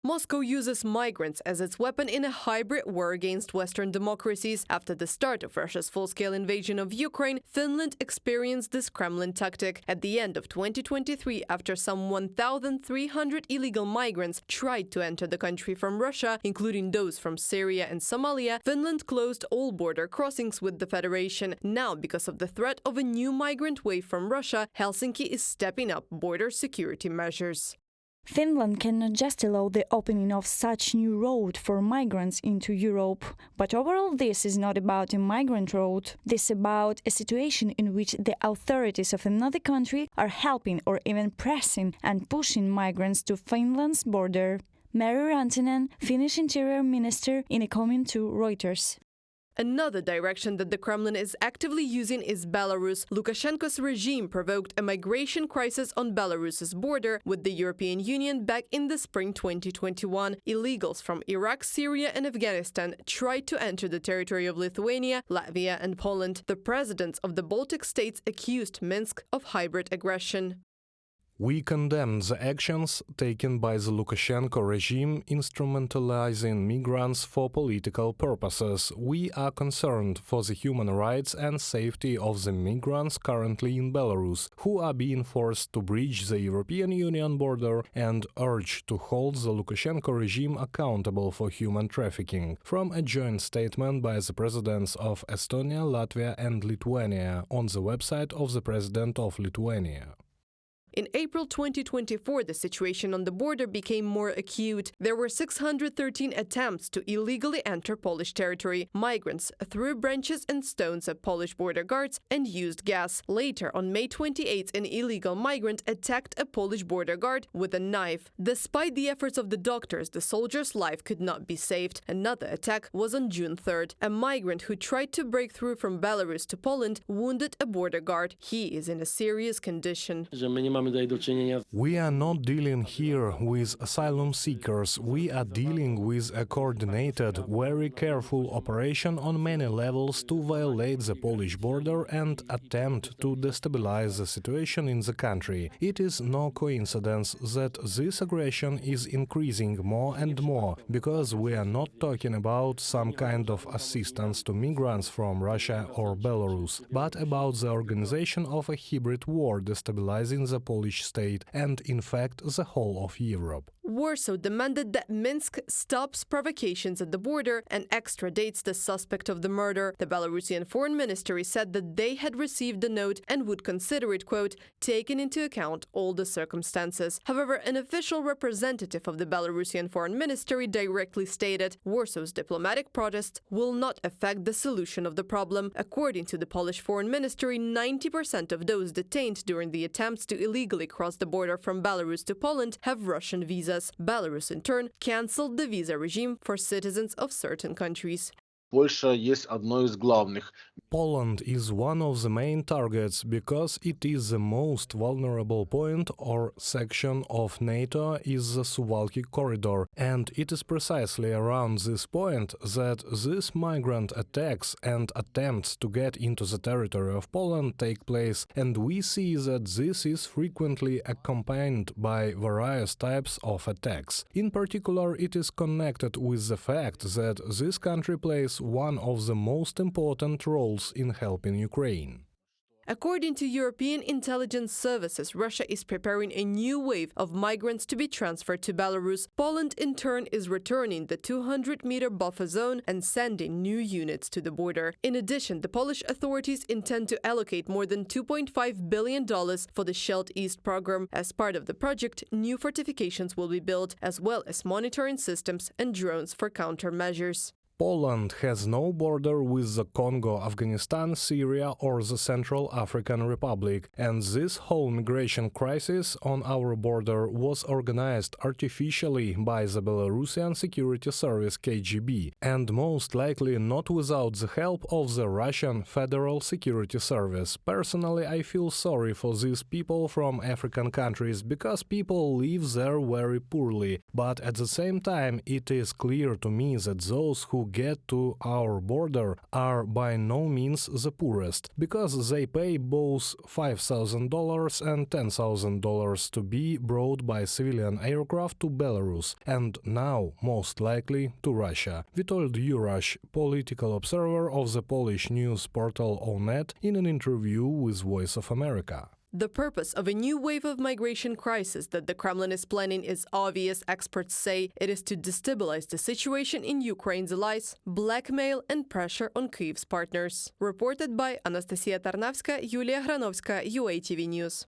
Moscow uses migrants as its weapon in a hybrid war against Western democracies. After the start of Russia's full-scale invasion of Ukraine, Finland experienced this Kremlin tactic. At the end of 2023, after some 1,300 illegal migrants tried to enter the country from Russia, including those from Syria and Somalia, Finland closed all border crossings with the Federation. Now, because of the threat of a new migrant wave from Russia, Helsinki is stepping up border security measures. Finland cannot just allow the opening of such new road for migrants into Europe. But overall, this is not about a migrant road. This is about a situation in which the authorities of another country are helping or even pressing and pushing migrants to Finland's border. Meri Rantanen, Finnish Interior Minister, in a comment to Reuters. Another direction that the Kremlin is actively using is Belarus. Lukashenko's regime provoked a migration crisis on Belarus's border with the European Union back in the spring 2021. Illegals from Iraq, Syria and Afghanistan tried to enter the territory of Lithuania, Latvia and Poland. The presidents of the Baltic states accused Minsk of hybrid aggression. We condemn the actions taken by the Lukashenko regime instrumentalizing migrants for political purposes. We are concerned for the human rights and safety of the migrants currently in Belarus, who are being forced to breach the European Union border, and urge to hold the Lukashenko regime accountable for human trafficking. From a joint statement by the presidents of Estonia, Latvia and Lithuania on the website of the President of Lithuania. In April 2024, the situation on the border became more acute. There were 613 attempts to illegally enter Polish territory. Migrants threw branches and stones at Polish border guards and used gas. Later, on May 28, an illegal migrant attacked a Polish border guard with a knife. Despite the efforts of the doctors, the soldier's life could not be saved. Another attack was on June 3rd. A migrant who tried to break through from Belarus to Poland wounded a border guard. He is in a serious condition. We are not dealing here with asylum seekers. We are dealing with a coordinated, very careful operation on many levels to violate the Polish border and attempt to destabilize the situation in the country. It is no coincidence that this aggression is increasing more and more, because we are not talking about some kind of assistance to migrants from Russia or Belarus, but about the organization of a hybrid war destabilizing the Polish state and, in fact, the whole of Europe. Warsaw demanded that Minsk stops provocations at the border and extradites the suspect of the murder. The Belarusian Foreign Ministry said that they had received the note and would consider it, quote, taking into account all the circumstances. However, an official representative of the Belarusian Foreign Ministry directly stated Warsaw's diplomatic protest will not affect the solution of the problem. According to the Polish Foreign Ministry, 90% of those detained during the attempts to illegally cross the border from Belarus to Poland have Russian visas. Belarus, in turn, cancelled the visa regime for citizens of certain countries. Poland is one of the main targets because it is the most vulnerable point or section of NATO is the Suwalki corridor, and it is precisely around this point that these migrant attacks and attempts to get into the territory of Poland take place, and we see that this is frequently accompanied by various types of attacks. In particular, it is connected with the fact that this country plays one of the most important roles in helping Ukraine. According to European intelligence services, Russia is preparing a new wave of migrants to be transferred to Belarus. Poland, in turn, is returning the 200-meter buffer zone and sending new units to the border. In addition, the Polish authorities intend to allocate more than $2.5 billion for the Shelled East program. As part of the project, new fortifications will be built, as well as monitoring systems and drones for countermeasures. Poland has no border with the Congo, Afghanistan, Syria or the Central African Republic, and this whole migration crisis on our border was organized artificially by the Belarusian security service KGB, and most likely not without the help of the Russian Federal Security Service. Personally, I feel sorry for these people from African countries, because people live there very poorly, but at the same time it is clear to me that those who to get to our border are by no means the poorest, because they pay both $5,000 and $10,000 to be brought by civilian aircraft to Belarus, and now, most likely, to Russia. Witold Jurasz, political observer of the Polish news portal Onet, in an interview with Voice of America. The purpose of a new wave of migration crisis that the Kremlin is planning is obvious. Experts say it is to destabilize the situation in Ukraine's allies, blackmail and pressure on Kyiv's partners. Reported by Anastasia Tarnavska, Yulia Granovska, UATV News.